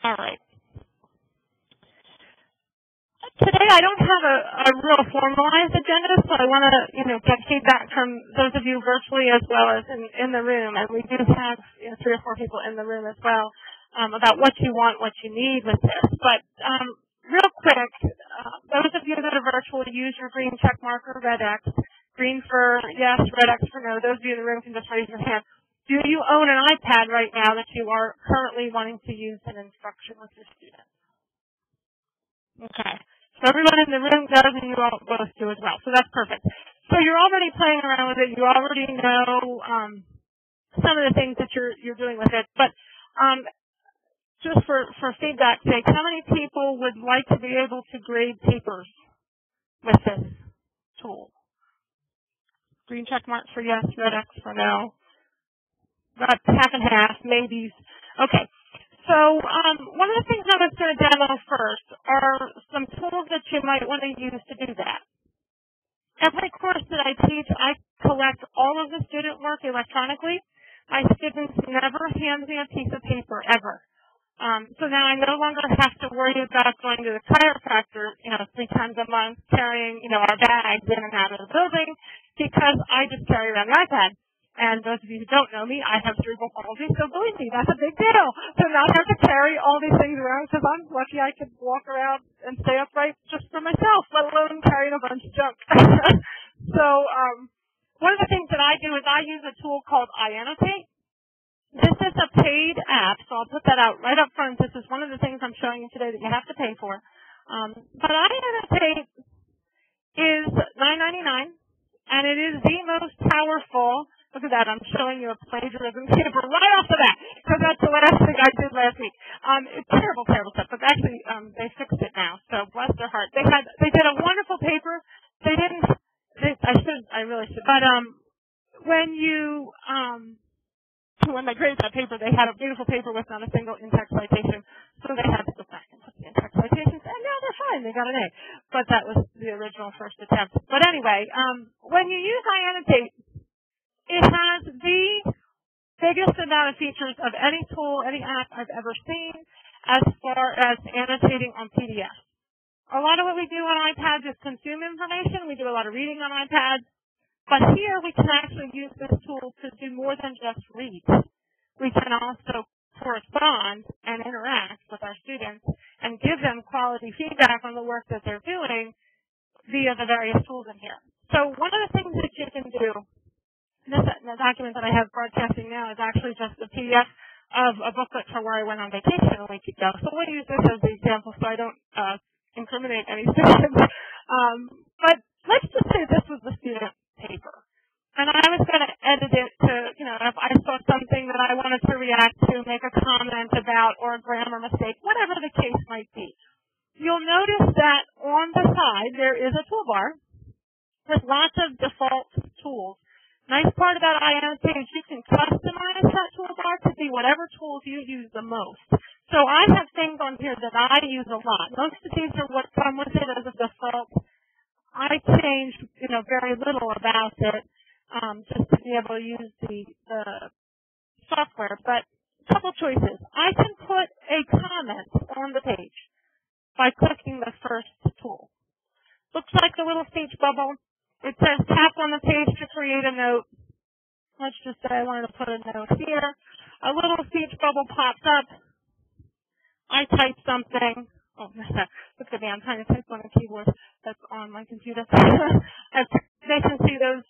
All right. Today I don't have a real formalized agenda, so I want to, get feedback from those of you virtually as well as in the room. And we do have 3 or 4 people in the room as well about what you want, what you need with this. But real quick, those of you that are virtual, use your green check marker, red X. Green for yes, red X for no. Those of you in the room can just raise your hand. Do you own an iPad right now that you are currently wanting to use in instruction with your students? Okay. So everyone in the room does, and you all both do as well. So that's perfect. So you're already playing around with it. You already know some of the things that you're doing with it. But just for feedback's sake, how many people would like to be able to grade papers with this tool? Green check mark for yes, red X for no. About half and half, maybes. Okay. So one of the things I was going to demo first are some tools that you might want to use to do that. Every course that I teach, I collect all of the student work electronically. My students never hand me a piece of paper, ever. So now I no longer have to worry about going to the chiropractor, 3 times a month, carrying, our bags in and out of the building, because I just carry around the iPad. And those of you who don't know me, I have cerebral palsy, so believe me, that's a big deal. To not have to carry all these things around, because I'm lucky I can walk around and stay upright just for myself, let alone carrying a bunch of junk. So one of the things that I do is I use a tool called iAnnotate. This is a paid app, so I'll put that out right up front. This is one of the things I'm showing you today that you have to pay for. But iAnnotate is $9.99, and it is the most powerful. Look at that, I'm showing you a plagiarism paper right off the bat, because that's the last thing I did last week. It's terrible, terrible stuff, but actually they fixed it now, so bless their heart. They did a wonderful paper. I really should. But when they graded that paper, they had a beautiful paper with not a single in-text citation, so they had to go back and put the in-text citations, and now they're fine, they got an A. But that was the original first attempt. But anyway, when you use iAnnotate, it has the biggest amount of features of any tool, any app I've ever seen as far as annotating on PDF. A lot of what we do on iPads is consume information. We do a lot of reading on iPads. But here we can actually use this tool to do more than just read. We can also correspond and interact with our students and give them quality feedback on the work that they're doing via the various tools in here. So one of the things that you can do, the document that I have broadcasting now is actually just a PDF of a booklet for where I went on vacation a week ago. So we'll use this as the example so I don't incriminate any students. But let's just say this was the student paper. And I was going to edit it to, if I saw something that I wanted to react to, make a comment about, or a grammar mistake, whatever the case might be. You'll notice that on the side there is a toolbar with lots of default tools. Nice part about iAnnotate is you can customize that toolbar to be whatever tools you use the most. So I have things on here that I use a lot. Most of these are what come with it as a default. I changed, very little about it just to be able to use the software. But a couple choices. I can put a comment on the page by clicking the first tool. Looks like a little speech bubble. It says tap on the page to create a note. Let's just say I wanted to put a note here. A little speech bubble pops up. I type something. Oh, look at me. I'm trying to type on a keyboard that's on my computer. They can see those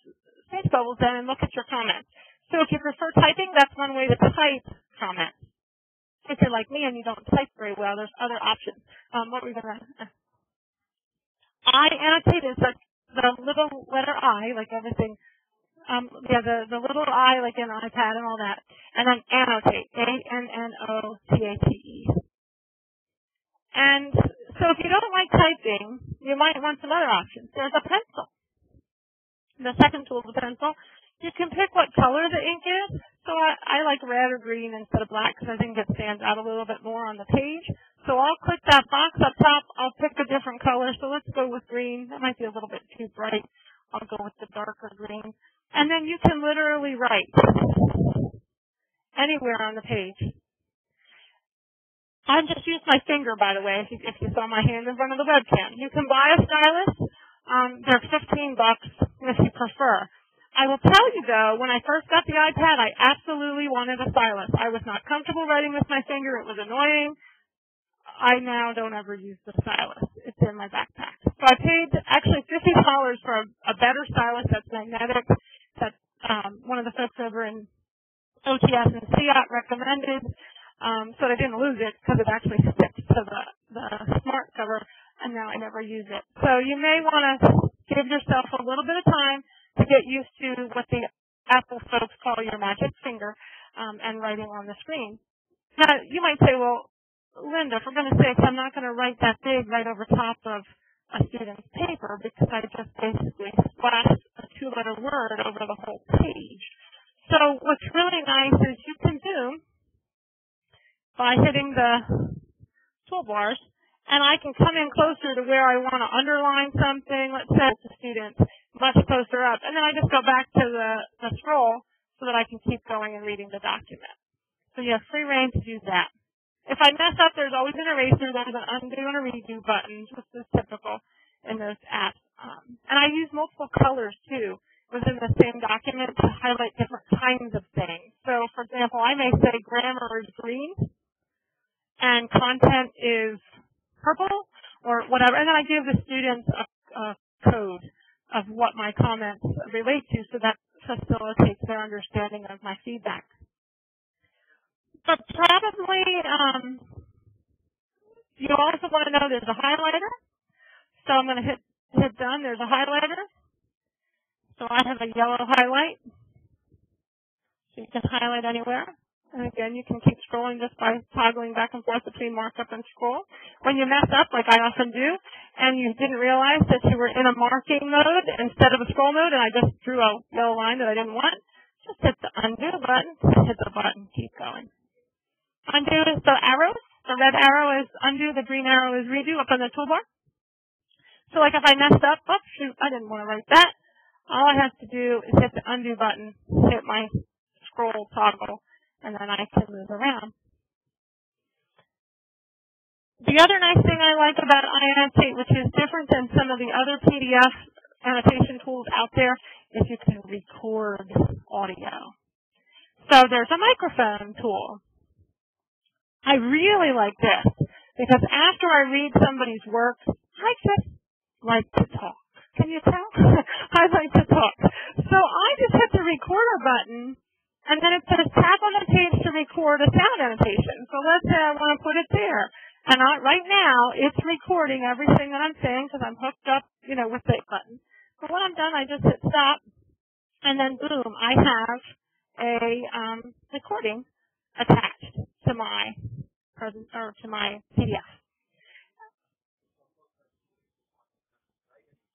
speech bubbles then and look at your comments. So if you prefer typing, that's one way to type comments. If you're like me and you don't type very well, there's other options. What were we going to... iAnnotate is the little letter I, like everything, the little I, like in iPad and all that, and then annotate, A-N-N-O-T-A-T-E. And so if you don't like typing, you might want some other options. There's a pencil. The second tool is a pencil. You can pick what color the ink is. So I like red or green instead of black because I think it stands out a little bit more on the page. So I'll click that box up top. I'll pick a different color. So let's go with green. That might be a little bit too bright. I'll go with the darker green. And then you can literally write anywhere on the page. I'm and just use my finger, by the way, if you saw my hand in front of the webcam. You can buy a stylus. They're $15 if you prefer. I will tell you, though, when I first got the iPad, I absolutely wanted a stylus. I was not comfortable writing with my finger. It was annoying. I now don't ever use the stylus. It's in my backpack. So I paid actually $50 for a better stylus that's magnetic that one of the folks over in OTS and CIAT recommended, so I didn't lose it because it actually sticks to the smart cover, and now I never use it. So you may want to give yourself a little bit of time to get used to what the Apple folks call your magic finger and writing on the screen. Now, you might say, well, Linda, for goodness sakes, I'm not going to write that big right over top of a student's paper because I just basically splashed a 2-letter word over the whole page. So what's really nice is you can zoom by hitting the toolbars, and I can come in closer to where I want to underline something. Let's say it's a student much closer up, and then I just go back to the scroll so that I can keep going and reading the document. So you have free reign to do that. If I mess up, there's always an eraser. There's an undo and a redo button, which is typical in those apps. And I use multiple colors, too, within the same document to highlight different kinds of things. So, for example, I may say grammar is green and content is purple or whatever. And then I give the students a code of what my comments relate to so that facilitates their understanding of my feedback. But probably you also want to know there's a highlighter. So I'm going to hit done. There's a highlighter. So I have a yellow highlight. So you can highlight anywhere. And again, you can keep scrolling just by toggling back and forth between markup and scroll. When you mess up, like I often do, and you didn't realize that you were in a marking mode instead of a scroll mode, and I just drew a yellow line that I didn't want, just hit the undo button, hit the button, keep going. Undo is the arrows. The red arrow is undo. The green arrow is redo up on the toolbar. So like if I messed up, oops, shoot, I didn't want to write that. All I have to do is hit the undo button, hit my scroll toggle, and then I can move around. The other nice thing I like about iAnnotate, which is different than some of the other PDF annotation tools out there, is you can record audio. So there's a microphone tool. I really like this because after I read somebody's work, I just like to talk. Can you tell? I like to talk. So I just hit the recorder button, and then it says tap on the page to record a sound annotation. So let's say I want to put it there. And right now, it's recording everything that I'm saying because I'm hooked up, with the button. So when I'm done, I just hit stop, and then boom, I have a recording attached to my PDF.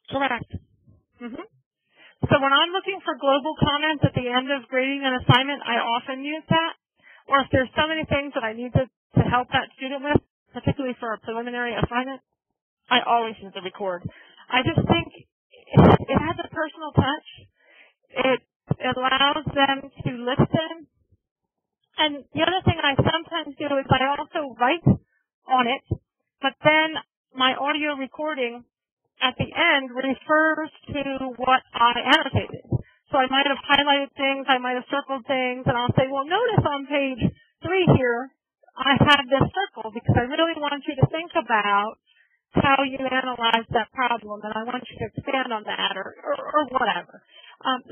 Correct. So when I'm looking for global comments at the end of grading an assignment, I often use that. Or if there's so many things that I need to help that student with, particularly for a preliminary assignment, I always use the record. I just think it has a personal touch. It allows them to listen. And the other thing I sometimes do is I also write on it, but then my audio recording at the end refers to what I annotated. So I might have highlighted things, I might have circled things, and I'll say, well, notice on page 3 here, I have this circle because I really want you to think about how you analyze that problem, and I want you to expand on that or whatever.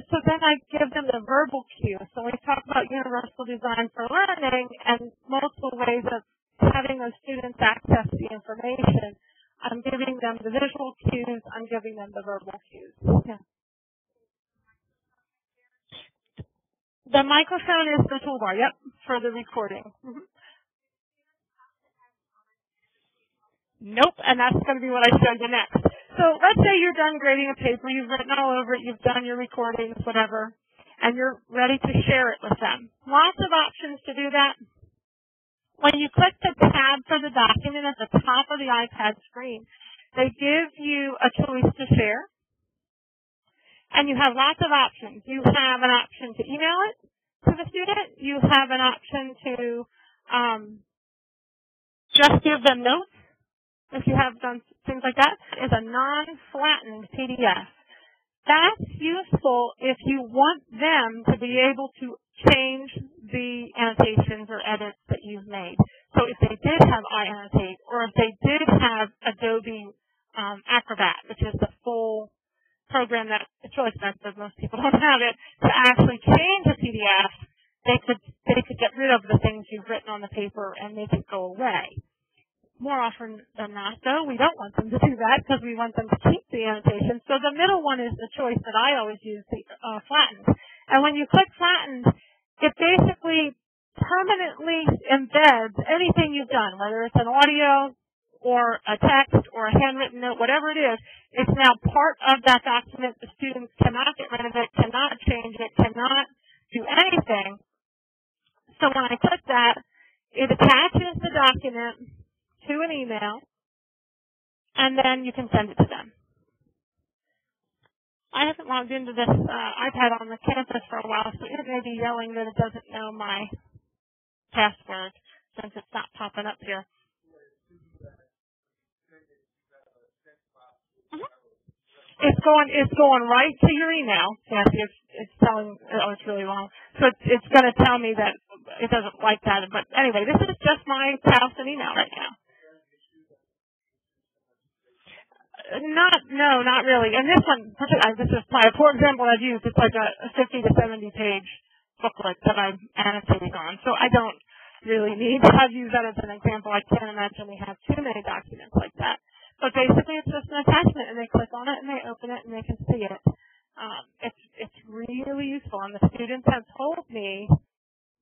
So then I give them the verbal cue. So we talk about universal design for learning and multiple ways of having those students access the information. I'm giving them the visual cues. I'm giving them the verbal cues. Yeah. The microphone is the toolbar, yep, for the recording. Nope, and that's going to be what I show you next. So let's say you're done grading a paper, you've written all over it, you've done your recordings, whatever, and you're ready to share it with them. Lots of options to do that. When you click the tab for the document at the top of the iPad screen, they give you a choice to share, and you have lots of options. You have an option to email it to the student. You have an option to just give them notes, if you have done things like that, is a non-flattened PDF. That's useful if you want them to be able to change the annotations or edits that you've made. So if they did have iAnnotate, or if they did have Adobe Acrobat, which is the full program that it's really expensive, most people don't have it, to actually change a PDF, they could get rid of the things you've written on the paper and make it go away. More often than not, though, we don't want them to do that because we want them to keep the annotations. So the middle one is the choice that I always use, the flattened. And when you click flattened, it basically permanently embeds anything you've done, whether it's an audio or a text or a handwritten note, whatever it is. It's now part of that document. The students cannot get rid of it, cannot change it, cannot do anything. So when I click that, it attaches the document to an email, and then you can send it to them. I haven't logged into this iPad on the campus for a while, so it may be yelling that it doesn't know my password since it's not popping up here. It's going right to your email. Yeah, it's telling, oh, it's really long. So it's going to tell me that it doesn't like that. But anyway, this is just my Towson email right now. No, not really. And this one, this is my poor example I've used. It's like a 50 to 70 page booklet that I'm annotating on. So I don't really need to have used that as an example. I can't imagine we have too many documents like that. But basically it's just an attachment, and they click on it and they open it and they can see it. It's really useful, and the students have told me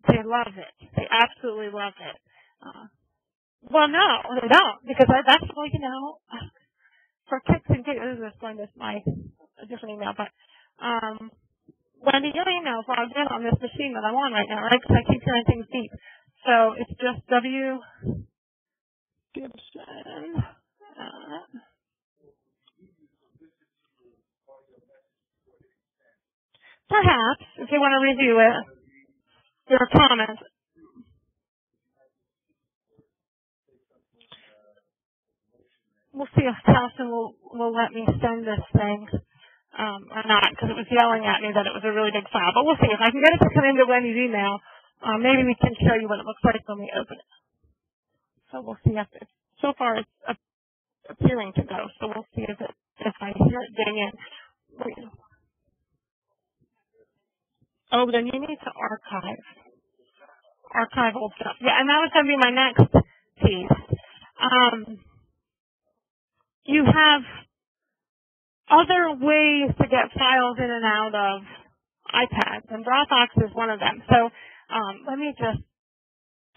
they love it. They absolutely love it. Well, no, they don't, because I've actually, for kicks and giggles, this is going to a different email, but Wendy, your email is logged in on this machine that I'm on right now, right? Because I keep hearing things beep. So it's just W. Gibson. Perhaps, if you want to review it, there are comments. We'll see if Towson will let me send this thing or not, because it was yelling at me that it was a really big file. But we'll see. If I can get it to come into Wendy's email, maybe we can show you what it looks like when we open it. So we'll see if it, so far it's appearing to go. So we'll see if I hear it getting in. Oh, then you need to archive old stuff. Yeah, and that was going to be my next piece. You have other ways to get files in and out of iPads, and Dropbox is one of them. So let me just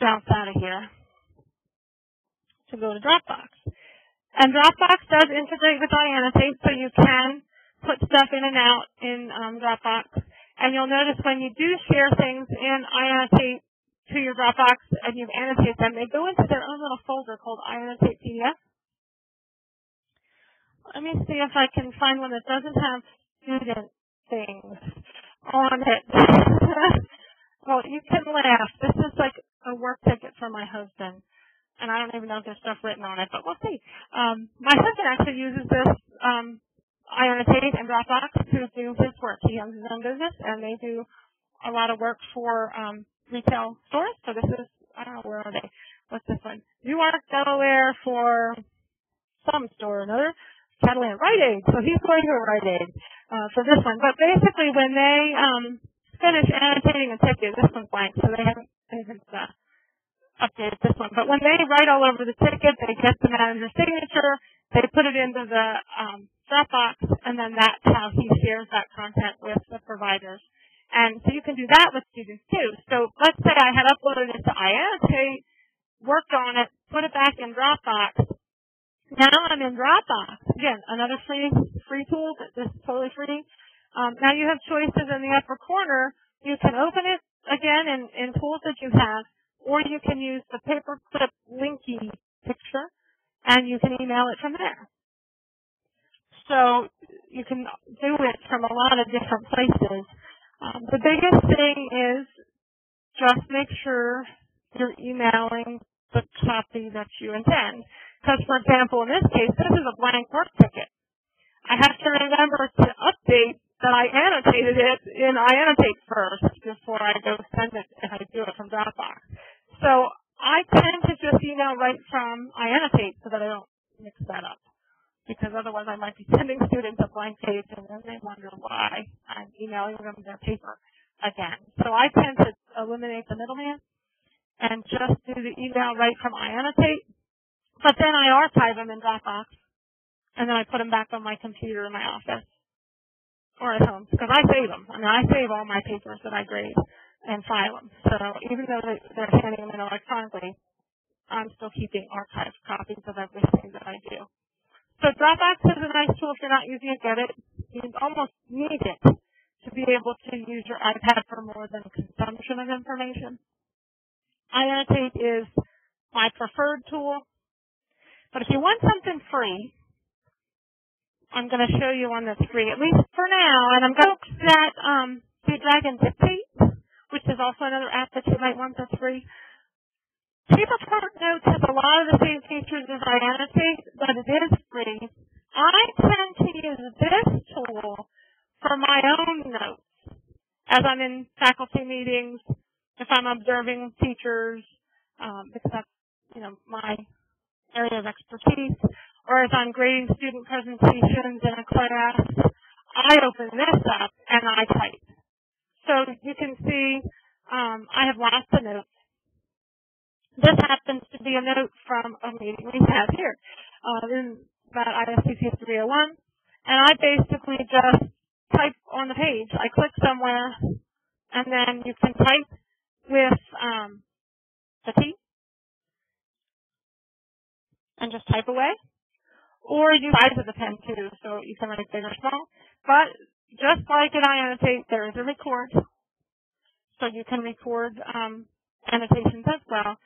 bounce out of here to go to Dropbox. And Dropbox does integrate with iAnnotate, so you can put stuff in and out in Dropbox. And you'll notice when you do share things in iAnnotate to your Dropbox and you've annotated them, they go into their own little folder called iAnnotate PDF. Let me see if I can find one that doesn't have student things on it. Well, you can laugh. This is like a work ticket for my husband, and I don't even know if there's stuff written on it, but we'll see. My husband actually uses this iAnnotate and Dropbox to do his work. He owns his own business, and they do a lot of work for retail stores. So this is, I don't know, where are they? What's this one? Newark, Delaware, for some store or another. Catalan, Rite Aid. So he's going to a Rite Aid for this one. But basically, when they finish annotating a ticket, this one's blank, so they haven't updated this one. But when they write all over the ticket, they get the manager's signature, they put it into the Dropbox, and then that's how he shares that content with the providers. And so you can do that with students too. So let's say I had uploaded it to iAnnotate, worked on it, put it back in Dropbox. Now I'm in Dropbox. Again, another free tool. This is totally free. Now you have choices in the upper corner. You can open it again in tools that you have, or you can use the paperclip linky picture, and you can email it from there. So you can do it from a lot of different places. The biggest thing is just make sure you're emailing the copy that you intend. Because, for example, in this case, this is a blank work ticket. I have to remember to update that I annotated it in iAnnotate first before I go send it if I do it from Dropbox. So I tend to just email right from iAnnotate so that I don't mix that up. Because otherwise I might be sending students a blank page and then they wonder why I'm emailing them their paper again. So I tend to eliminate the middleman and just do the email right from iAnnotate. But then I archive them in Dropbox, and then I put them back on my computer in my office or at home, because I save them. I mean, I save all my papers that I grade and file them. So even though they're handing them in electronically, I'm still keeping archived copies of everything that I do. So Dropbox is a nice tool if you're not using it. Get it. You almost need it to be able to use your iPad for more than consumption of information. iAnnotate is my preferred tool. But if you want something free, I'm going to show you one that's free, at least for now. And I'm going to look at Drag and Dictate, which is also another app that you might want that's free. Paperport Notes has a lot of the same features as iAnnotate, but it is free. I tend to use this tool for my own notes as I'm in faculty meetings, if I'm observing teachers, because that's, my area of expertise, or as I'm grading student presentations in a class, I open this up and I type. So you can see I have lots of notes. This happens to be a note from a meeting we had here in about ISCC 301, and I basically just type on the page. I click somewhere, and then you can type with the T and just type away, or use the size of the pen too, so you can write big or small. But just like in iAnnotate, there is a record, so you can record annotations as well.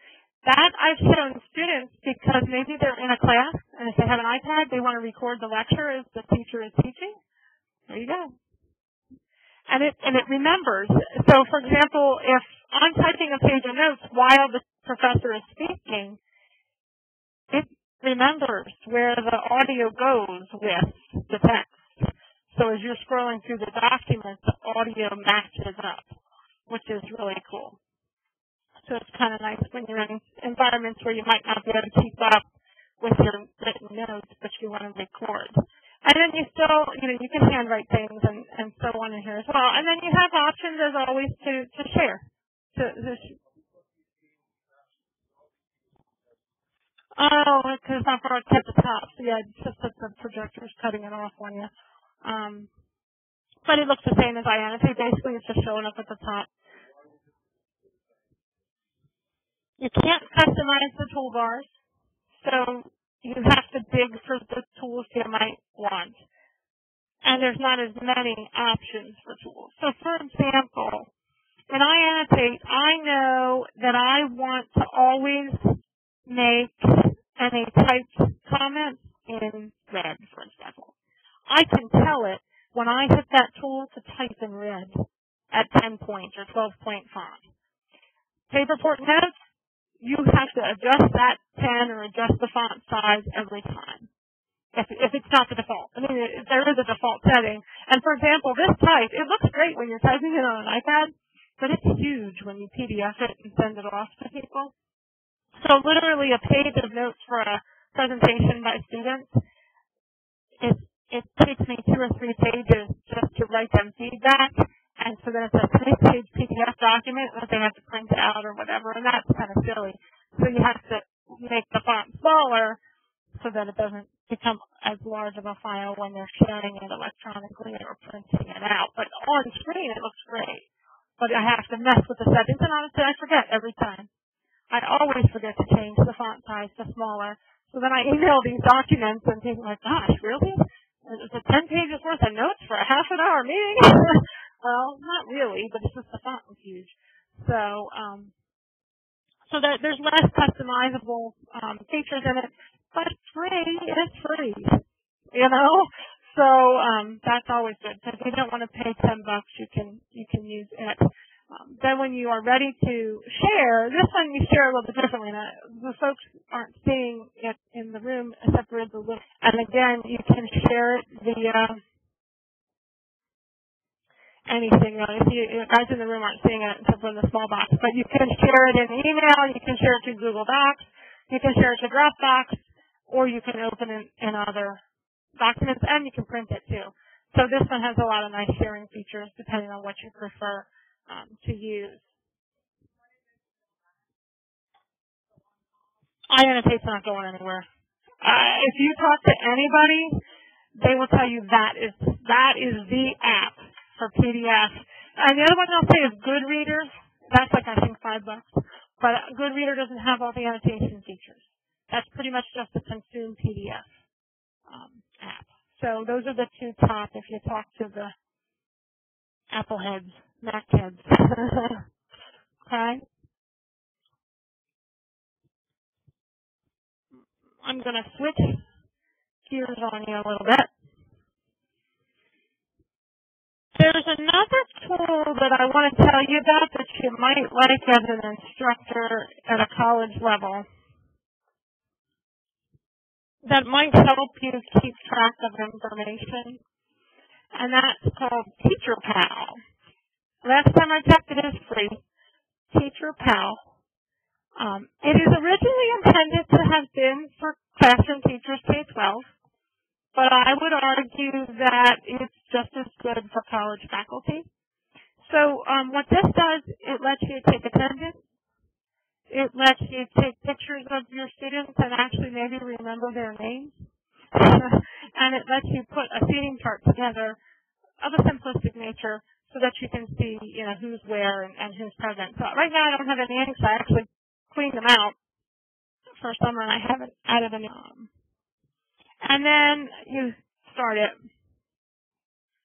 That I've shown students because maybe they're in a class, and if they have an iPad, they want to record the lecture as the teacher is teaching. There you go. And it remembers. So, for example, if I'm typing a page of notes while the professor is speaking, it remembers where the audio goes with the text. So as you're scrolling through the document, the audio matches up, which is really cool. So it's kind of nice when you're in environments where you might not be able to keep up with your written notes, but you want to record. And then you still, you can handwrite things and so on in here as well. And then you have options, as always, to share. Because it's not for at the top. So yeah, it's just that the projector's cutting it off on you. But it looks the same as iAnnotate. Basically, it's just showing up at the top. You can't customize the toolbars, so you have to dig for the tools you might want. And there's not as many options for tools. So, for example, in iAnnotate, I know that I want to always make any typed comments in red, for example. I can tell it when I hit that tool to type in red at 10 point or 12-point font. Paperport Notes, you have to adjust that pen or adjust the font size every time, if it's not the default. I mean, there is a default setting. And, for example, this type, it looks great when you're typing it on an iPad, but it's huge when you PDF it and send it off to people. So literally a page of notes for a presentation by students, it takes me 2 or 3 pages just to write them feedback. And so then it's a 3-page PDF document that they have to print out or whatever, and that's kind of silly. So you have to make the font smaller so that it doesn't become as large of a file when they're sharing it electronically or printing it out. But on screen, it looks great. But I have to mess with the settings, and honestly, I forget every time. I always forget to change the font size to smaller. So then I email these documents, and people are like, gosh, really? Is it 10 pages worth of notes for a half-an-hour meeting? Well, not really, but it's just the font was huge. So, so that there's less customizable features in it, but it's free. It's free, So that's always good. So if you don't want to pay $10, you can use it. then when you are ready to share, this one you share a little bit differently. Now, the folks aren't seeing it in the room except for the link. And again, you can share it via anything. If you guys in the room aren't seeing it except for in the small box, but you can share it in email, you can share it to Google Docs, you can share it to Dropbox, or you can open it in other documents, and you can print it too. So this one has a lot of nice sharing features depending on what you prefer to use. iAnnotate's not going anywhere. If you talk to anybody, they will tell you that is the app for PDF. And the other one I'll say is Goodreader. That's like, I think, $5. But Goodreader doesn't have all the annotation features. That's pretty much just a consume PDF app. So those are the two top if you talk to the Apple heads, Mac heads. Okay? I'm going to switch gears on you a little bit. There's another tool that I want to tell you about that you might like as an instructor at a college level that might help you keep track of information, and that's called Teacher Pal. Last time I checked, it is free. Teacher Pal. It is originally intended to have been for classroom teachers K-12, but I would argue that it's just as good for college faculty. So what this does, it lets you take attendance. It lets you take pictures of your students and actually maybe remember their names. And it lets you put a seating chart together of a simplistic nature so that you can see, who's where and who's present. So right now I don't have any inks. I actually cleaned them out for summer and I haven't added any. And then you start it.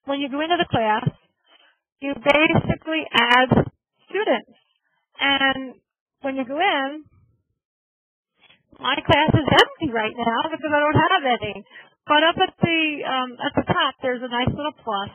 When you go into the class, you basically add students. And when you go in, my class is empty right now because I don't have any. But up at the top, there's a nice little plus,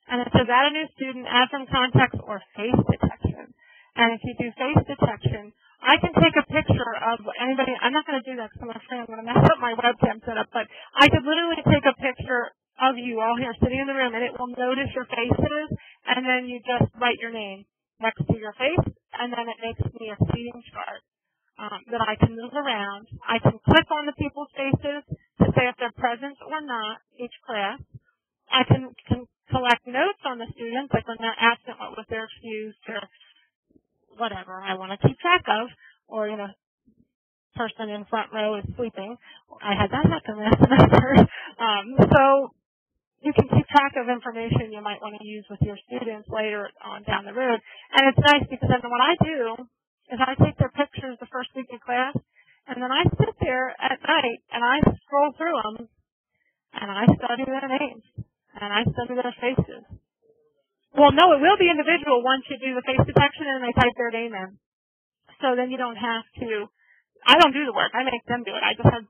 and it says add a new student, add from context, or face detection. And if you do face detection, I can take a picture of anybody. I'm not going to do that because I'm afraid I'm going to mess up my webcam setup, but I could literally take a picture of you all here sitting in the room, and it will notice your faces, and then you just write your name next to your face, and then it makes me a seating chart that I can move around. I can click on the people's faces to say if they're present or not each class. I can collect notes on the students, like when they're absent, what was their excuse, or whatever I want to keep track of, or, person in front row is sleeping. I had that happen last semester. So you can keep track of information you might want to use with your students later on down the road. And it's nice because then what I do is I take their pictures the first week of class, and then I sit there at night and I scroll through them, and I study their names, and I study their faces. Well, no, it will be individual once you do the face detection and they type their name in. So then you don't have to. I don't do the work. I make them do it. I take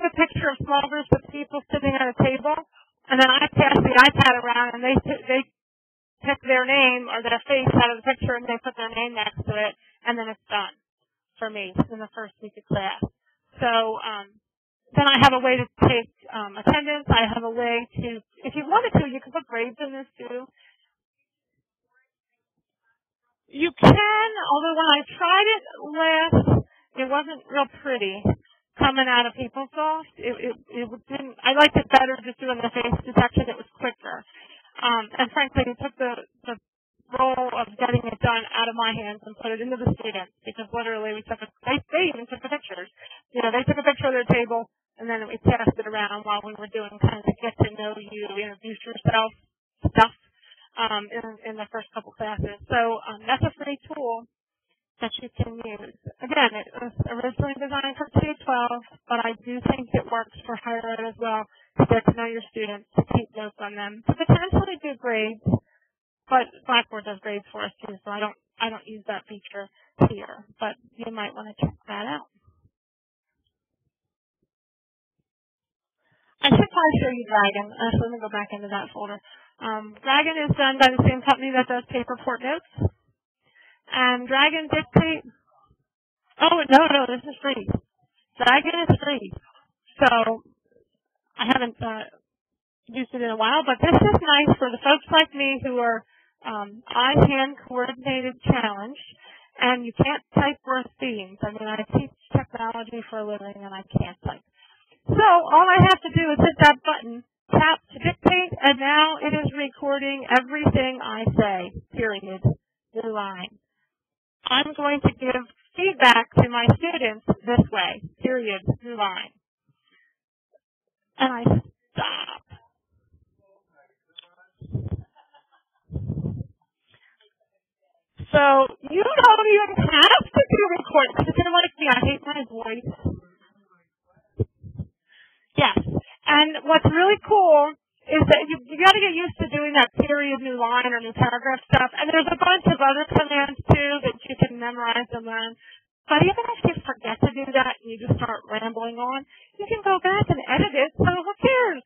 a picture of small groups of people sitting at a table, and then I pass the iPad around, and they pick their name or their face out of the picture, and they put their name next to it, and then it's done for me in the first week of class. So then I have a way to take attendance. I have a way to, if you wanted to, you can put grades in this too. You can, although when I tried it last, it wasn't real pretty coming out of PeopleSoft. It didn't. I liked it better just doing the face detection. It was quicker. And frankly, it took the role of getting it done out of my hands and put it into the students, because literally they even took the pictures. They took a picture of their table, and then we passed it around while we were doing kind of get to know you, introduce yourself stuff in the first couple classes. So that's a free tool that you can use. Again, it was originally designed for K-12, but I do think it works for higher ed as well to get to know your students, to keep notes on them, to potentially do grades. But Blackboard does grades for us too, so I don't use that feature here. But you might want to check that out. I should probably show you Dragon. So let me go back into that folder. Dragon is done by the same company that does Paperport Notes. And Dragon Dictate. Oh, no, this is free. Dragon is free. So I haven't used it in a while, but this is nice for the folks like me who are eye-hand coordinated challenged, and you can't type worth beans. I mean, I teach technology for a living, and I can't type. So all I have to do is hit that button, tap to dictate, and now it is recording everything I say, period, new line. I'm going to give feedback to my students this way, period, new line. And I stop. So you don't even have to do recording. Because if you're like me, I hate my voice. Yes. And what's really cool is that you got to get used to doing that period, new line, or new paragraph stuff. And there's a bunch of other commands, too, that you can memorize and learn. But even if you forget to do that and you just start rambling on, you can go back and edit it, so who cares?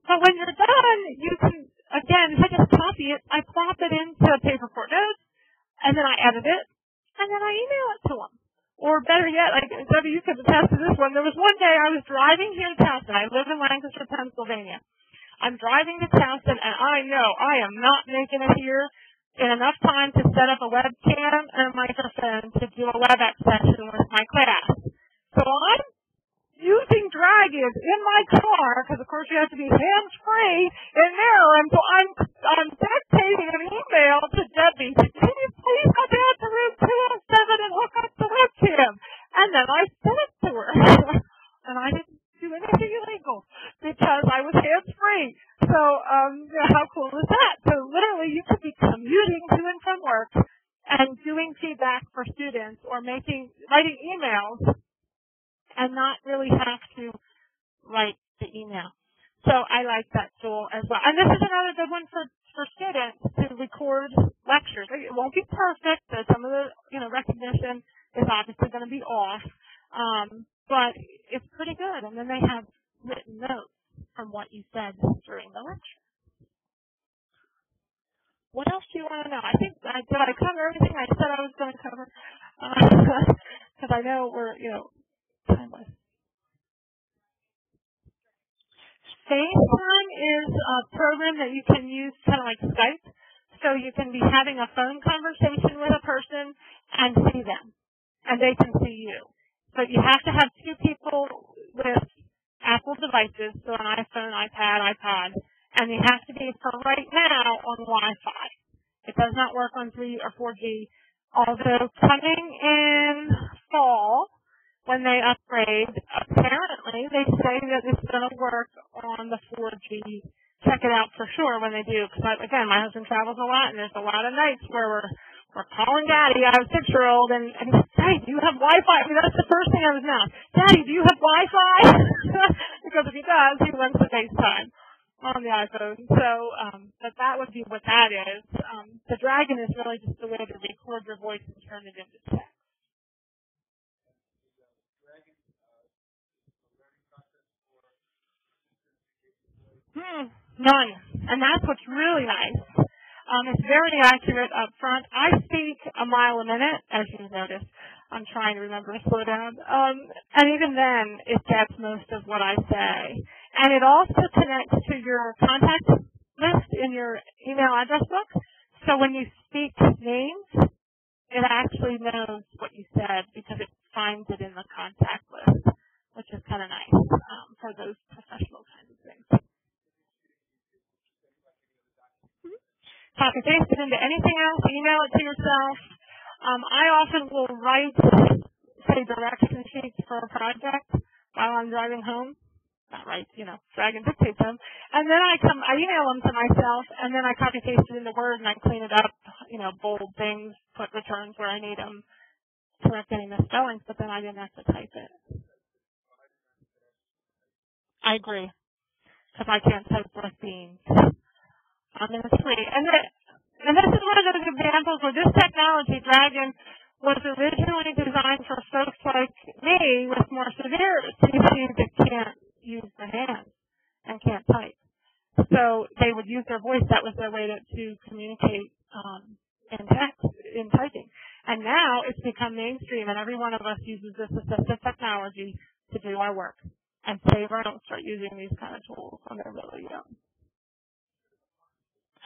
But when you're done, you can, again, if I just copy it, I plop it into Paperport Notes, and then I edit it, and then I email it to them. Or better yet, like, Debbie, you could attest to this one. There was one day I was driving here to Towson. I live in Lancaster, Pennsylvania. I'm driving to Towson, and I know I am not making it here in enough time to set up a webcam and a microphone to do a WebEx session with my class. So I'm using Dragon in my car, because of course you have to be hands-free in there, and so I'm dictating an email to Debbie. Can you please go down to room 207 and hook up the webcam? And then I sent it to her. And I didn't do anything illegal because I was hands-free. So, how cool is that? So literally you could be commuting to and from work and doing feedback for students or writing emails and not really have to write the email. So I like that tool as well. And this is another good one for students to record lectures. It won't be perfect. Some of the recognition is obviously going to be off. But it's pretty good. And then they have written notes from what you said during the lecture. What else do you want to know? I think, did I cover everything I said I was going to cover? Because I know we're, timeless. FaceTime is a program that you can use kind of like Skype. So you can be having a phone conversation with a person and see them. And they can see you. But you have to have two people with Apple devices, so an iPhone, iPad, iPod, and they have to be, for right now, on Wi-Fi. It does not work on 3 or 4G, although coming in fall, when they upgrade, apparently they say that it's going to work on the 4G. Check it out for sure when they do, because, again, my husband travels a lot, and there's a lot of nights where we're calling Daddy. I have a 6-year-old, and he says, Daddy, do you have Wi-Fi? I mean, that's the first thing out of his mouth. Daddy, do you have Wi-Fi? Because if he does, he wants to FaceTime on the iPhone. So, but that would be what that is. The Dragon is really just a way to record your voice and turn it into text. None. And that's what's really nice. It's very accurate up front. I speak a mile a minute, as you noticed. I'm trying to remember to slow down. And even then, it gets most of what I say. And it also connects to your contact list in your email address book. So when you speak names, it actually knows what you said because it finds it in the contact list, which is kind of nice for those professional kinds of things. Copy paste it into anything else, email it to yourself. I often will write, say, direction sheets for a project while I'm driving home. Not right, Dragon dictates them. And then I email them to myself, and then I copy paste it into Word, and I clean it up, bold things, put returns where I need them, correct any misspellings, but then I didn't have to type it. I agree, because I can't type worth beans. And this is one of those examples where this technology, Dragon, was originally designed for folks like me with more severe issues that can't use the hands. voice. That was their way to communicate in text, in typing. And now it's become mainstream, and every one of us uses this assistive technology to do our work. And Saver don't start using these kind of tools when they're really young.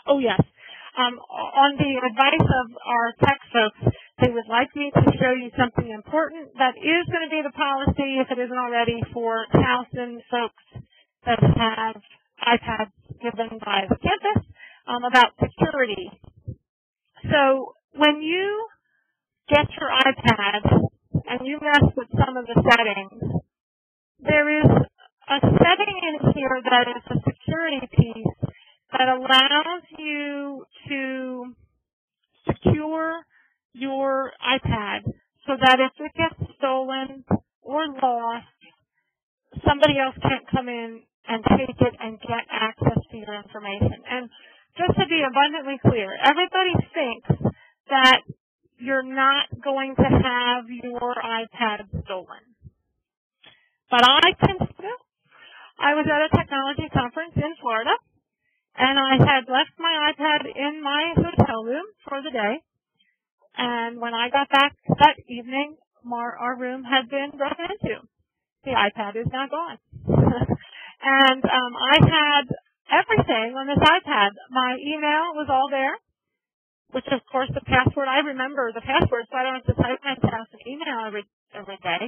Oh, yes. On the advice of our tech folks, they would like me to show you something important that is going to be the policy, if it isn't already, for Towson folks that have iPads given by the campus about security. So when you get your iPad and you mess with some of the settings, there is a setting in here that is a security piece that allows you to secure your iPad so that if it gets stolen or lost, somebody else can't come in and take it and get access to your information. And just to be abundantly clear, everybody thinks that you're not going to have your iPad stolen. But I can still. I was at a technology conference in Florida, and I had left my iPad in my hotel room for the day. And when I got back that evening, our room had been broken into. The iPad is now gone. And I had everything on this iPad. My email was all there, which, of course, the password, I remember the password, so I don't have to type my password email every day.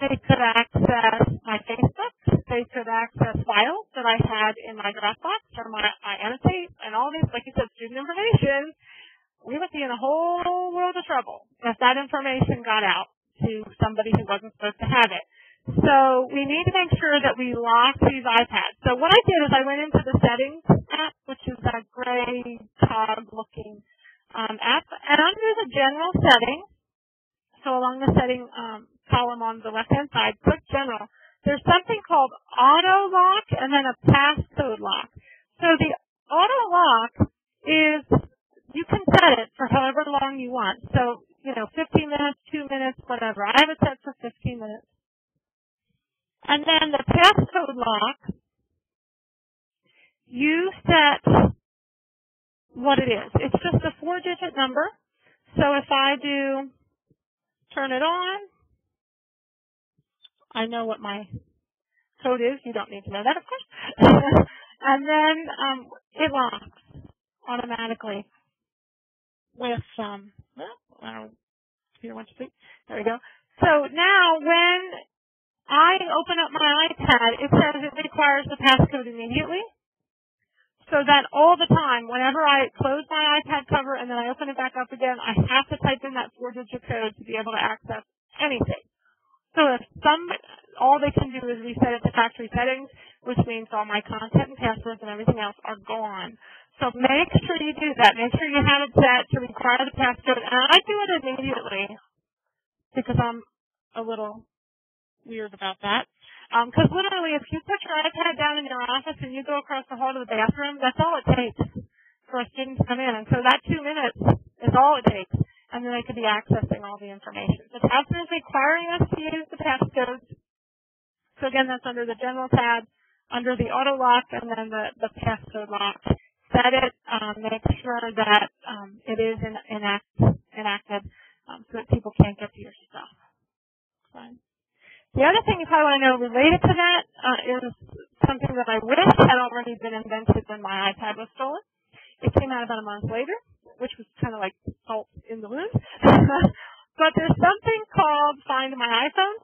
They could access my Facebook. They could access files that I had in my Dropbox or my annotate and all these, like you said, student information. We would be in a whole world of trouble if that information got out to somebody who wasn't supposed to have it. So we need to make sure that we lock these iPads. So what I did is I went into the settings app, which is that gray cog-looking app, and under the general settings, so along the setting column on the left-hand side, click General. There's something called Auto Lock and then a Passcode Lock. So the Auto Lock is, you can set it for however long you want. So, 15 minutes, 2 minutes, whatever. I have it set for 15 minutes. And then the Passcode Lock, you set what it is. It's just a 4-digit number. So if I do turn it on, I know what my code is. You don't need to know that, of course. And then it locks automatically with, I don't Peter wants to speak. There we go. So now when I open up my iPad, it says it requires the passcode immediately. So that all the time, whenever I close my iPad cover and then I open it back up again, I have to type in that 4-digit code to be able to access anything. So if all they can do is reset it to factory settings, which means all my content and passwords and everything else are gone. So make sure you do that. Make sure you have it set to require the passcode. And I do it immediately because I'm a little weird about that. Because literally, if you put your iPad down in your office and you go across the hall to the bathroom, that's all it takes for a student to come in. And so that 2 minutes is all it takes. And then they could be accessing all the information. So Towson is requiring us to use the passcodes. So again, that's under the General tab, under the Auto Lock, and then the Passcode Lock. Set it, make sure that it is enacted so that people can't get to your stuff. Fine. The other thing you probably want to know related to that is something that I wish had already been invented when my iPad was stolen. It came out about a month later, which was kind of like salt in the wound. But there's something called Find My iPhone,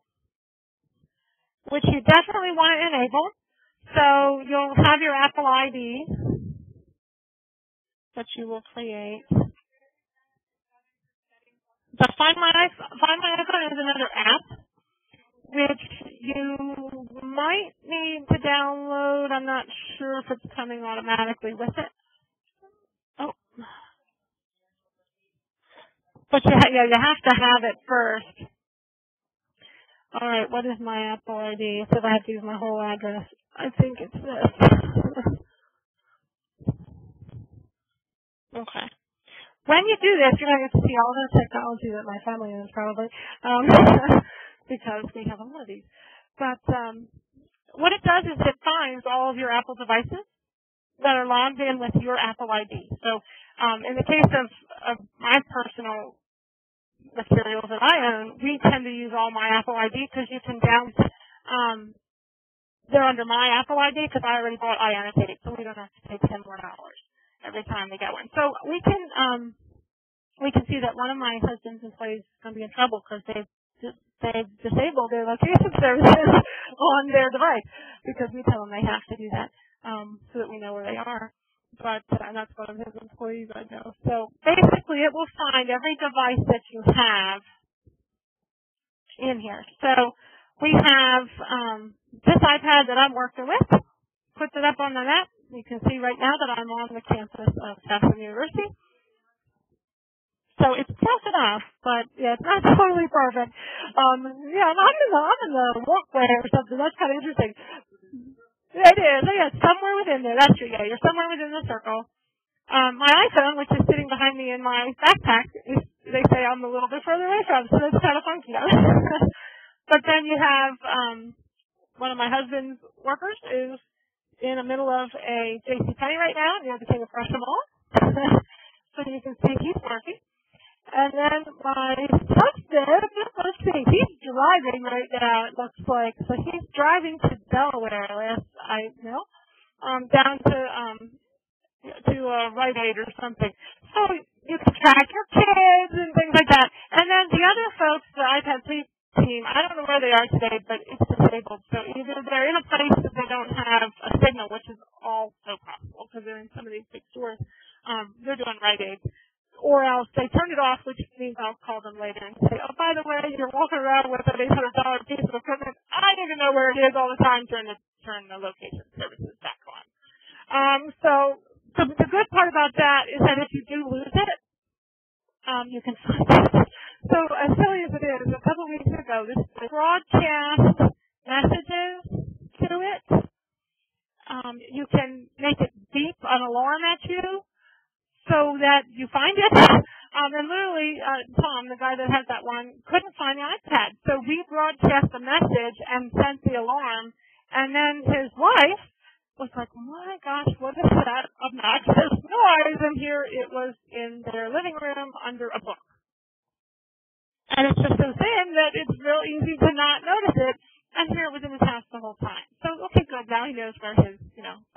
which you definitely want to enable. So you'll have your Apple ID that you will create. The Find My iPhone is another app which you might need to download. I'm not sure if it's coming automatically with it. Oh. But you have to have it first. All right, what is my Apple ID? So I have to use my whole address. I think it's this. Okay. When you do this, you're going to get to see all the technology that my family owns, probably, because we have a lot of these. But what it does is it finds all of your Apple devices, that are logged in with your Apple ID. So in the case of my personal materials that I own, we tend to use all my Apple ID because you can they're under my Apple ID because I already bought iAnnotate, so we don't have to pay $10 more every time they get one. So we can see that one of my husband's employees is going to be in trouble because they've disabled their location services on their device because we tell them they have to do that so that we know where they are. But that's one of his employees I know. So basically it will find every device that you have in here. So we have this iPad that I'm working with, puts it up on the map. You can see right now that I'm on the campus of Southern University. So it's close enough, but yeah, it's not totally perfect. I'm in the walkway or something. That's kind of interesting. Yeah, it is. Yeah, it's somewhere within there. That's true. Yeah, you're somewhere within the circle. My iPhone, which is sitting behind me in my backpack, they say I'm a little bit further away from, so that's kind of funky. But then you have one of my husband's workers is in the middle of a JCPenney right now near the King of Prussia Mall. So you can see he's working. And then my husband, let's see, he's driving right now, it looks like. So he's driving to Delaware, last I know, down to Rite Aid or something. So you can track your kids and things like that. And then the other folks, the iPad team, I don't know where they are today, but it's disabled. So either they're in a place that they don't have a signal, which is also possible because they're in some of these big stores. They're doing Rite Aid. Or else they turn it off, which means I'll call them later and say, oh, by the way, you're walking around with an $800 piece of equipment. I need to know where it is all the time. Turn the location services back on. So the good part about that is that if you do lose it, you can find it. So as silly as it is, a couple of weeks ago, this broadcast messages to it. You can make it beep an alarm at you so that you find it. And literally, Tom, the guy that has that one, couldn't find the iPad. So we broadcast a message and sent the alarm. And then his wife was like, oh my gosh, what is that obnoxious noise? And here it was in their living room under a book. And it's just so thin that it's real easy to not notice it. And here it was in his house the whole time. So, okay, good. Now he knows where his,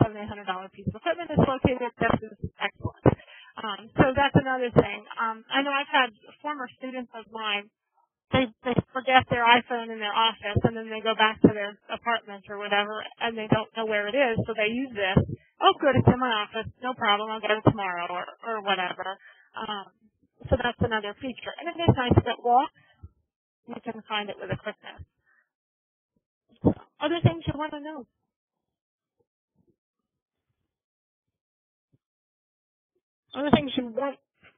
$700-800 piece of equipment is located. This is excellent. So that's another thing. I know I've had former students of mine, they forget their iPhone in their office and then they go back to their apartment or whatever and they don't know where it is, so they use this. Oh, good, it's in my office. No problem. I'll get it tomorrow or whatever. So that's another feature. And it is nice that walks, you can find it with a quickness. So, other things you want to know? Other things you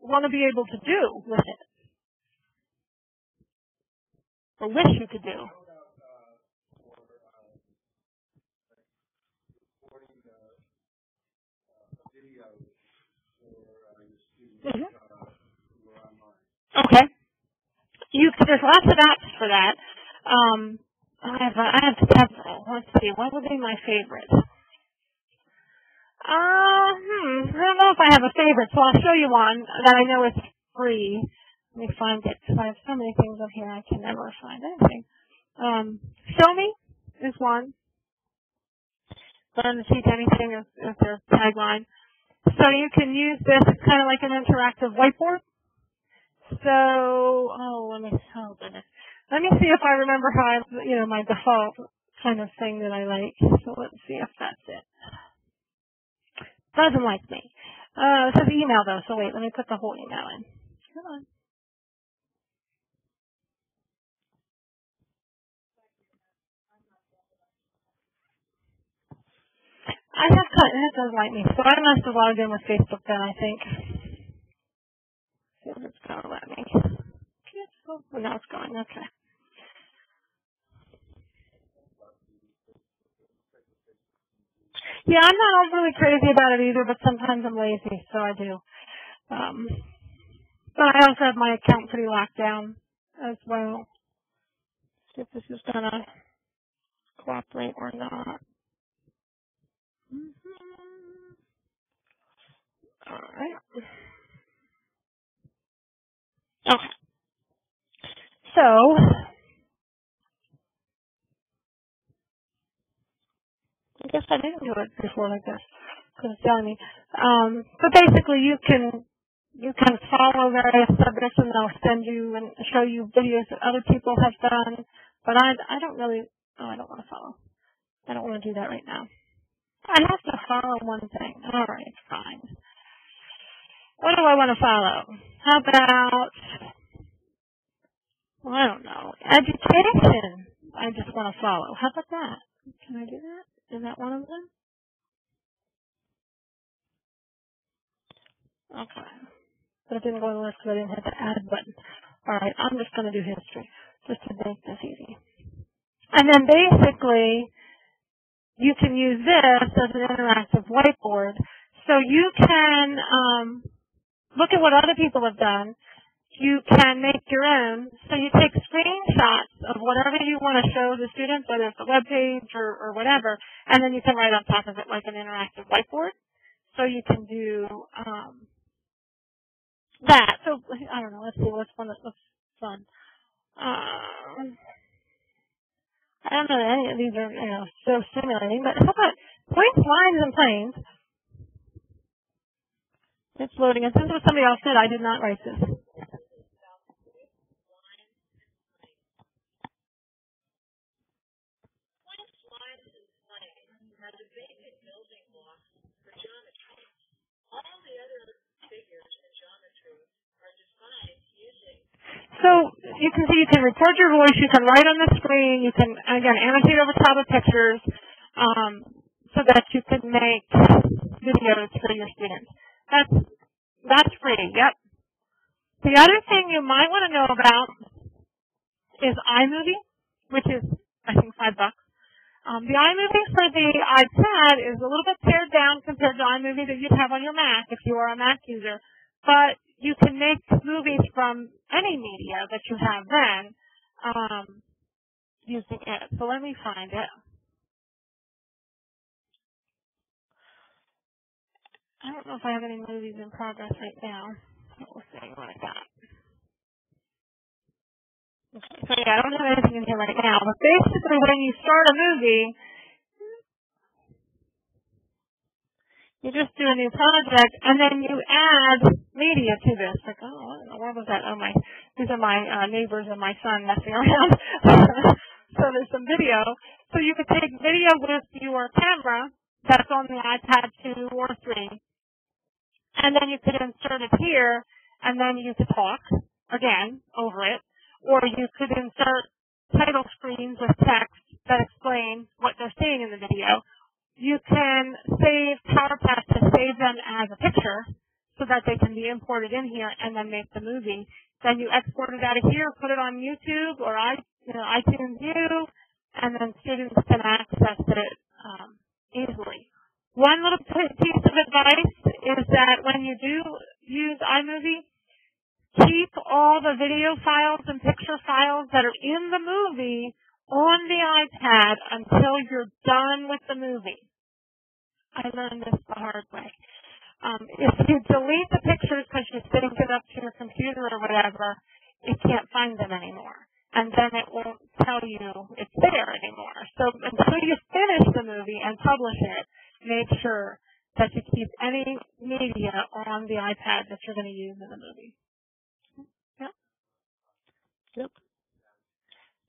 want to be able to do with it, or wish you could do. Mm-hmm. Okay. There's lots of apps for that. I have several. Let's see, what would be my favorite? I don't know if I have a favorite, so I'll show you one that I know is free. Let me find it, because I have so many things up here I can never find anything. Show Me is one. Learn to Teach Anything is their tagline. So you can use this. It's kind of like an interactive whiteboard. So, let me see if I remember how my default kind of thing that I like. So let's see if that's it. Doesn't like me. It says email though, so wait, let me put the whole email in. Come on. It doesn't like me, so I must have logged in with Facebook then, I think. See if it's going to let me. Oh, now it's going, okay. Yeah, I'm not overly crazy about it either, but sometimes I'm lazy, so I do. But I also have my account pretty locked down as well. See if this is going to cooperate or not. All right. Okay. So, I guess I didn't do it before like this because it's telling me. But basically, you can follow various subjects and they'll send you and show you videos that other people have done. But I don't really. Oh, I don't want to follow. I don't want to do that right now. I have to follow one thing. All right, fine. What do I want to follow? How about, well, I don't know, education. I just want to follow. How about that? Can I do that? Is that one of them? Okay. But it didn't go on the list because I didn't hit the add button. All right, I'm just going to do history just to make this easy. And then basically, you can use this as an interactive whiteboard. So you can look at what other people have done. You can make your own. So you take screenshots of whatever you want to show the students, whether it's a web page or whatever, and then you can write on top of it like an interactive whiteboard. So you can do that. So I don't know. Let's see what's one that looks fun. I don't know that any of these are so stimulating, but how about points, lines, and planes? It's loading. And this is what somebody else said. I did not write this. So you can see you can record your voice, you can write on the screen, you can, again, annotate over top of pictures so that you can make videos for your students. That's free, yep. The other thing you might want to know about is iMovie, which is, I think, $5. The iMovie for the iPad is a little bit pared down compared to iMovie that you'd have on your Mac if you are a Mac user. But you can make movies from any media that you have then using it. So let me find it. I don't know if I have any movies in progress right now. We'll see what I got. Okay, so yeah, I don't have anything in here right now. But basically, when you start a movie, you just do a new project, and then you add media to this. Like, oh, where was that? Oh, these are my neighbors and my son messing around. So there's some video. So you could take video with your camera that's on the iPad 2 or 3, and then you could insert it here, and then you could talk, again, over it, or you could insert title screens with text that explain what they're seeing in the video. You can save PowerPoint to save them as a picture so that they can be imported in here and then make the movie. Then you export it out of here, put it on YouTube or iTunes U, and then students can access it easily. One little piece of advice is that when you do use iMovie, keep all the video files and picture files that are in the movie on the iPad until you're done with the movie. I learned this the hard way. If you delete the pictures because you sync it up to your computer or whatever, it can't find them anymore. And then it won't tell you it's there anymore. So until you finish the movie and publish it, make sure that you keep any media on the iPad that you're going to use in the movie. Yep. Yep.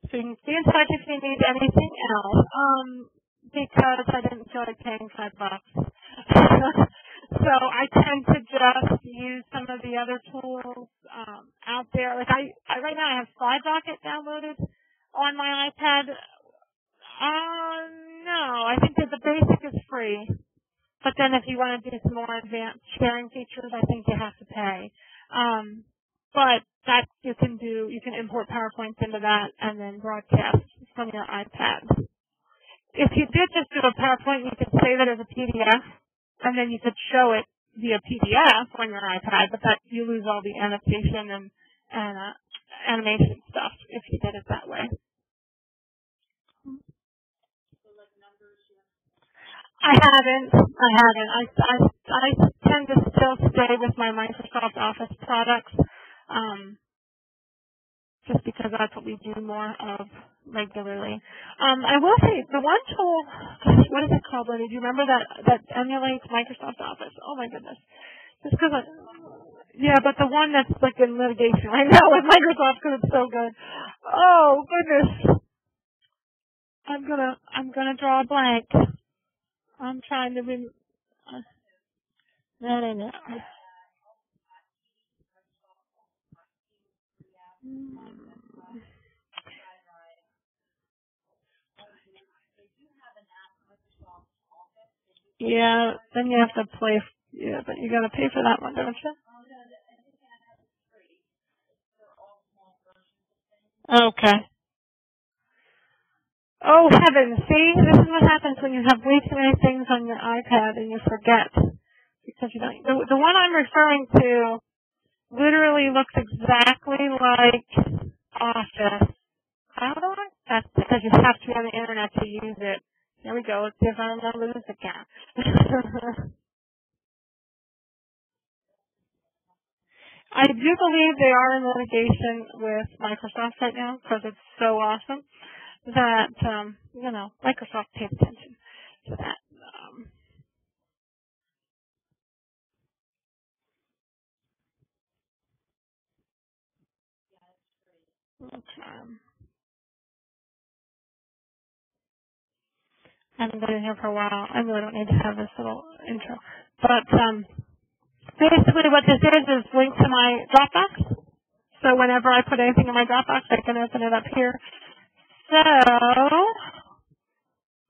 So you can stay in touch if you need anything else. Because I didn't feel like paying $5. So I tend to just use some of the other tools out there. Like I right now I have SlideRocket downloaded on my iPad. No, I think that the basic is free. But then if you want to do some more advanced sharing features, I think you have to pay. But that you can import PowerPoints into that and then broadcast from your iPad. If you did just do a PowerPoint, you could save it as a PDF, and then you could show it via PDF on your iPad, but that you lose all the annotation and animation stuff if you did it that way. I haven't. I tend to still stay with my Microsoft Office products, just because that's what we do more of regularly. I will say the one tool, gosh, what is it called, Lenny? Do you remember that emulates Microsoft Office? Oh my goodness. Just because yeah, but the one that's like in litigation right now with Microsoft because it's so good. Oh goodness. I'm gonna draw a blank. I'm trying to be no. Yeah, then you have to play. Yeah, but you gotta pay for that one, don't you? Okay. Oh heavens! See, this is what happens when you have way too many things on your iPad and you forget because you don't. The one I'm referring to literally looks exactly like Office. How do I? That's because you have to be on the internet to use it. There we go. Let's see if I'm gonna lose again. I do believe they are in litigation with Microsoft right now because it's so awesome that Microsoft paid attention to that. Okay. I haven't been in here for a while. I really don't need to have this little intro. But basically what this is linked to my Dropbox. So whenever I put anything in my Dropbox, I can open it up here. So, I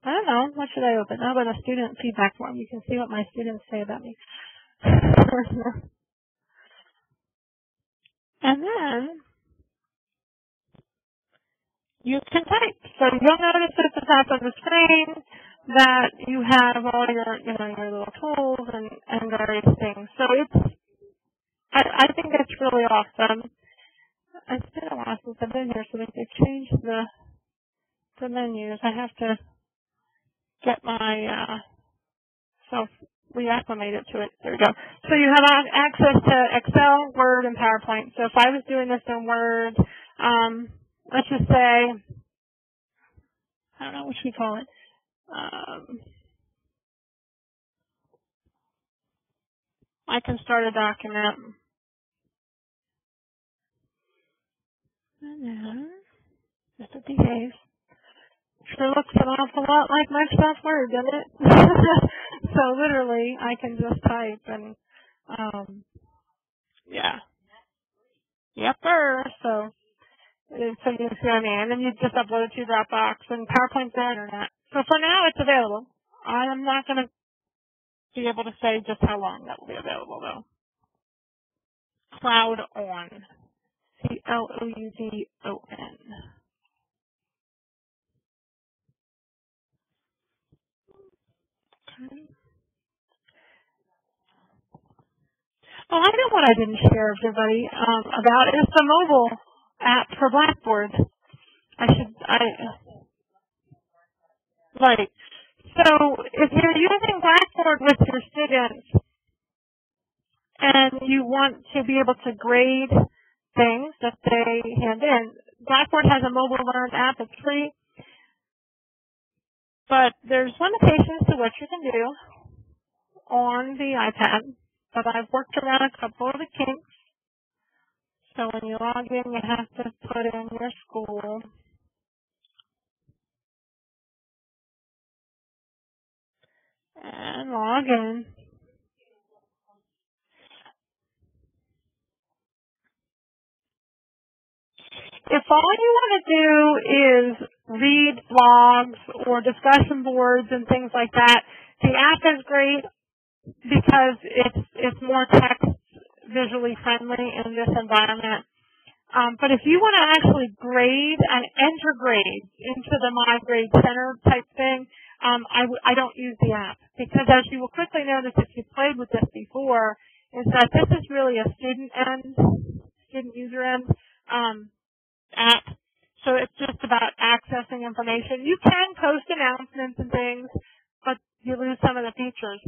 don't know. What should I open? How about a student feedback form? You can see what my students say about me. And then you can type. So you'll notice at the top of the screen that you have all your little tools and various things. So I think it's really awesome. It's been a while since I've been here, so they've changed the menus. I have to get my self reacclimated to it. There we go. So you have access to Excel, Word, and PowerPoint. So if I was doing this in Word, let's just say, I don't know what should we call it. I can start a document. And then, just a behave. Sure looks an awful lot like Microsoft Word, doesn't it? So literally, I can just type and, yeah. Yepper. So you see what I mean. And then you just upload it to your Dropbox and PowerPoint's on the internet. So for now, it's available. I'm not going to be able to say just how long that will be available, though. Cloud On. CLOUDON. Okay. Oh, I know what I didn't share with everybody about is the mobile app for Blackboard. Right. So if you're using Blackboard with your students and you want to be able to grade things that they hand in, Blackboard has a mobile learn app. It's free. But there's limitations to what you can do on the iPad. But I've worked around a couple of the kinks. So when you log in, you have to put in your school. And log in. If all you want to do is read blogs or discussion boards and things like that, the app is great because it's more text visually friendly in this environment. But if you want to actually grade and enter grades into the My Grade Center type thing, I don't use the app because as you will quickly notice if you played with this before, is that this is really a student user end app. So it's just about accessing information. You can post announcements and things, but you lose some of the features.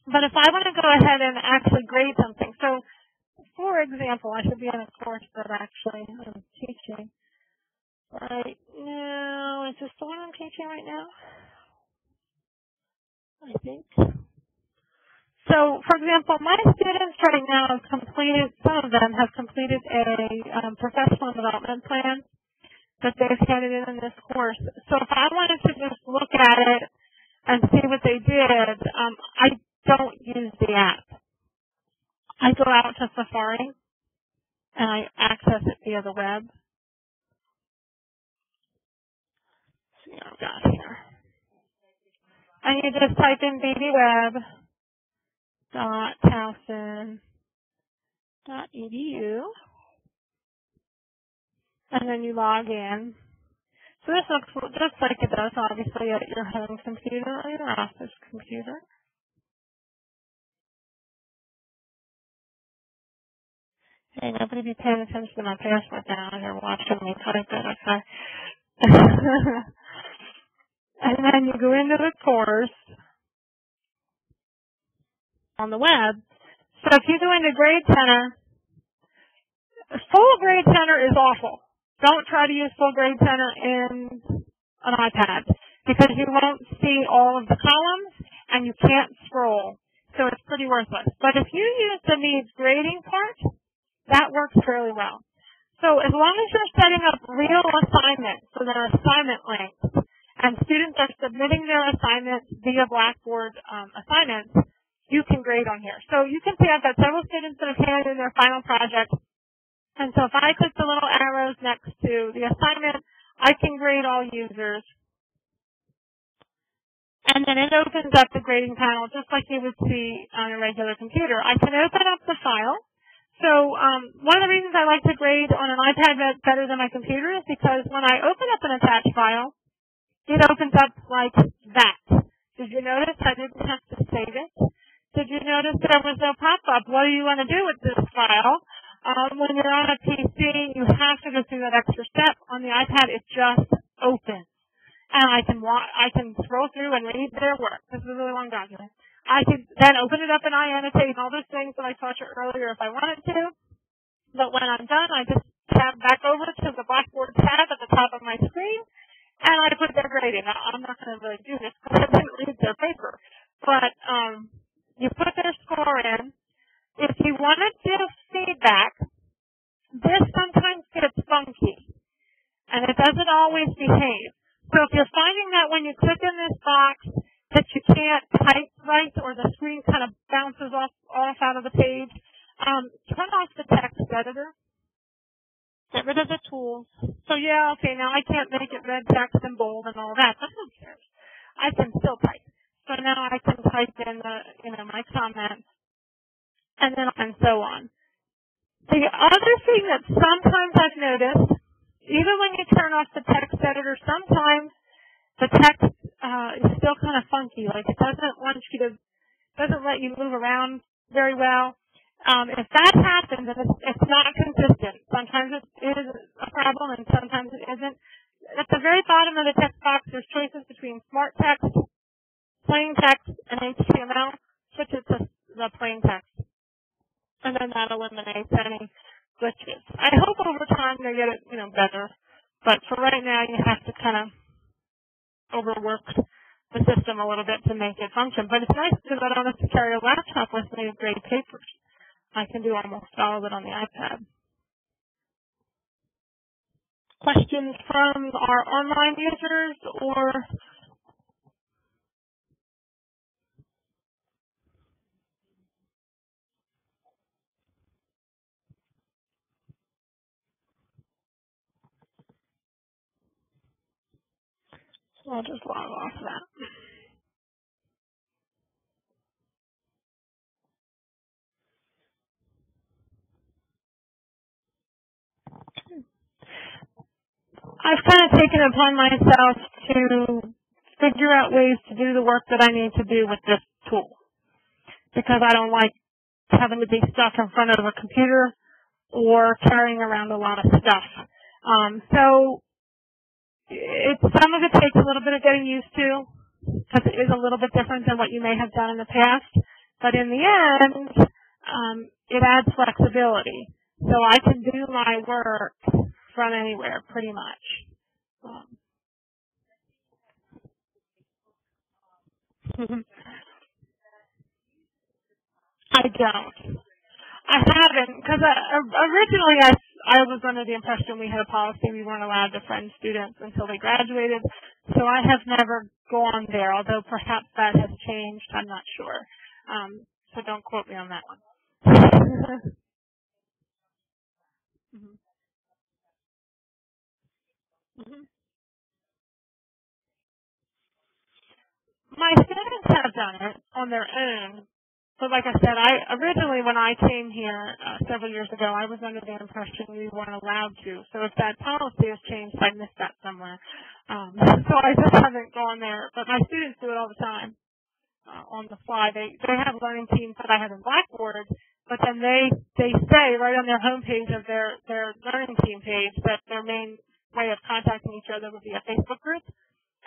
But if I want to go ahead and actually grade something, so for example, I should be in a course that actually I'm teaching right now. Is this the one I'm teaching right now? I think. So, for example, my students right now have completed, some of them have completed a professional development plan that they've handed in this course. So if I wanted to just look at it and see what they did, I don't use the app. I go out to Safari and I access it via the web. Let's see what I've got here. And you just type in bbweb.towson.edu, and then you log in. So this looks just like it does, obviously, at your home computer or your office computer. Hey, nobody be paying attention to my password now. They're watching me type it, okay? And then you go into the course on the web. So if you go into Grade Center, full Grade Center is awful. Don't try to use full Grade Center in an iPad because you won't see all of the columns and you can't scroll. So it's pretty worthless. But if you use the needs grading part, that works fairly well. So as long as you're setting up real assignments, so there are assignment links, and students are submitting their assignments via Blackboard assignments, you can grade on here. So you can see I've got several students that have handed in their final project. And so if I click the little arrows next to the assignment, I can grade all users. And then it opens up the grading panel just like you would see on a regular computer. I can open up the file. So one of the reasons I like to grade on an iPad better than my computer is because when I open up an attached file, it opens up like that. Did you notice I didn't have to save it? Did you notice there was no pop-up? What do you want to do with this file? When you're on a PC, you have to go through that extra step. On the iPad, it just opens. And I can scroll through and read their work. This is a really long document. I can then open it up and I annotate all those things that I taught you earlier if I wanted to. But when I'm done, I just tab back over to the Blackboard tab at the top of my screen, and I put their grading. Now, I'm not going to really do this because I didn't read their paper. But you put their score in. If you want to do feedback, this sometimes gets funky, and it doesn't always behave. So if you're finding that when you click in this box that you can't type right or the screen kind of bounces off out of the page, turn off the text editor. Get rid of the tools. So yeah, okay, now I can't make it red text and bold and all that, but who cares? I can still type. So now I can type in my comments and so on. The other thing that sometimes I've noticed, even when you turn off the text editor, sometimes the text is still kind of funky. Like it doesn't let you move around very well. If that happens, and it's not consistent, sometimes it is a problem and sometimes it isn't. At the very bottom of the text box, there's choices between smart text, plain text, and HTML. Switch it to the plain text. And then that eliminates any glitches. I hope over time they get it, better. But for right now, you have to kind of overwork the system a little bit to make it function. But it's nice because I don't have to carry a laptop with me to grade papers. I can do almost all of it on the iPad. Questions from our online users or? So I'll just log off that. I've kind of taken it upon myself to figure out ways to do the work that I need to do with this tool because I don't like having to be stuck in front of a computer or carrying around a lot of stuff. So some of it takes a little bit of getting used to because it is a little bit different than what you may have done in the past. But in the end, it adds flexibility. So I can do my work from anywhere, pretty much. I don't. I haven't, because originally I was under the impression we had a policy we weren't allowed to friend students until they graduated, so I have never gone there, although perhaps that has changed. I'm not sure. So don't quote me on that one. Mhm. Mhm. My students have done it on their own. But like I said, originally when I came here several years ago, I was under the impression we weren't allowed to. So if that policy has changed, I missed that somewhere. So I just haven't gone there. But my students do it all the time on the fly. They have learning teams that I have in Blackboard, but then they say right on their homepage of their learning team page that their main way of contacting each other would be a Facebook group.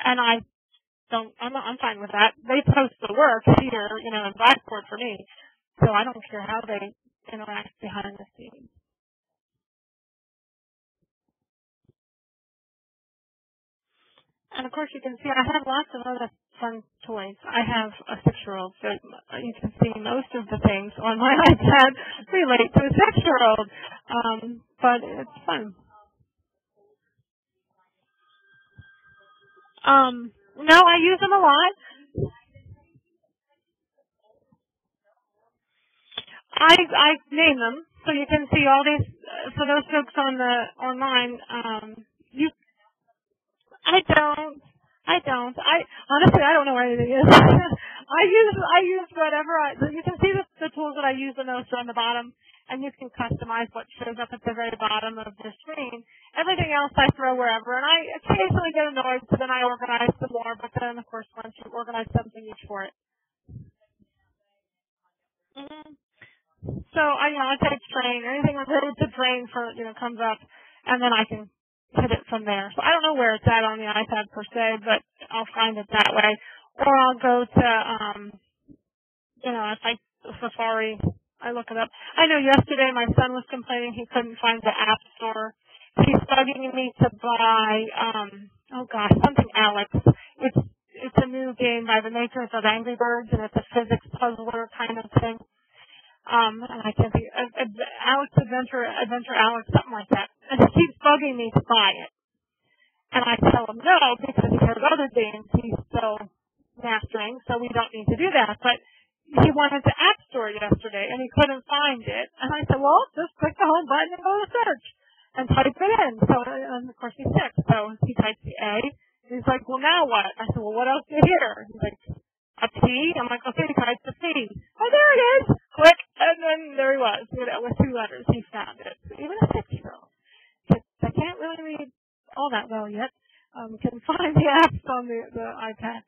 And I'm fine with that. They post the work here, in Blackboard for me, so I don't care how they interact behind the scenes. And of course, you can see I have lots of other fun toys. I have a 6-year-old, so you can see most of the things on my iPad relate to a 6-year-old, but it's fun. No, I use them a lot. I name them, so you can see all these. For those folks on the online, you. I don't. Honestly, I don't know where anything is. I use whatever. You can see the tools that I use the most are on the bottom, and you can customize what shows up at the very bottom of the screen. Everything else I throw wherever, and I occasionally get annoyed, so then I organize some more. But then, of course, once you organize something, you for it. Mm-hmm. So I take train. Anything related to train comes up, and then I can hit it from there. So I don't know where it's at on the iPad per se, but I'll find it that way. Or I'll go to if I Safari, I look it up. I know yesterday my son was complaining he couldn't find the App Store. He's bugging me to buy something Alex. It's a new game by the makers of Angry Birds, and it's a physics puzzler kind of thing. And I can't think, Alex Adventure Alex, something like that. And he keeps bugging me to buy it. And I tell him no, because he has other games he's still mastering, so we don't need to do that. But he wanted the App Store yesterday, and he couldn't find it. And I said, well, just click the home button and go to search, and type it in. So, and of course he's 6, so he types the A. And he's like, well, now what? I said, well, what else do you hear? He's like, a P? I'm like, okay, type the P. Oh, there it is. Click, and then there he was. With 2 letters, he found it. Even a 6-year-old. I can't really read all that well yet. Can find the apps on the iPad.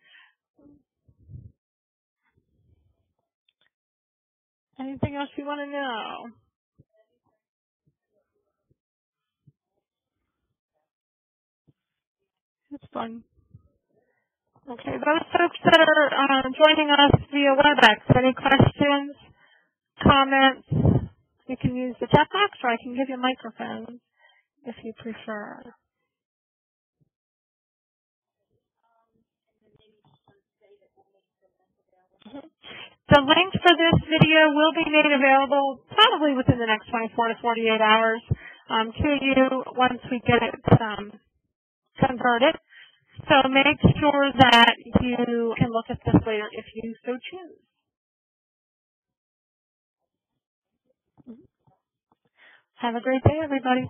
Anything else you want to know? It's fun. Okay, those folks that are joining us via WebEx, any questions, comments? You can use the chat box, or I can give you a microphone if you prefer. The link for this video will be made available probably within the next 24 to 48 hours to you once we get it converted. So make sure that you can look at this later if you so choose. Have a great day, everybody.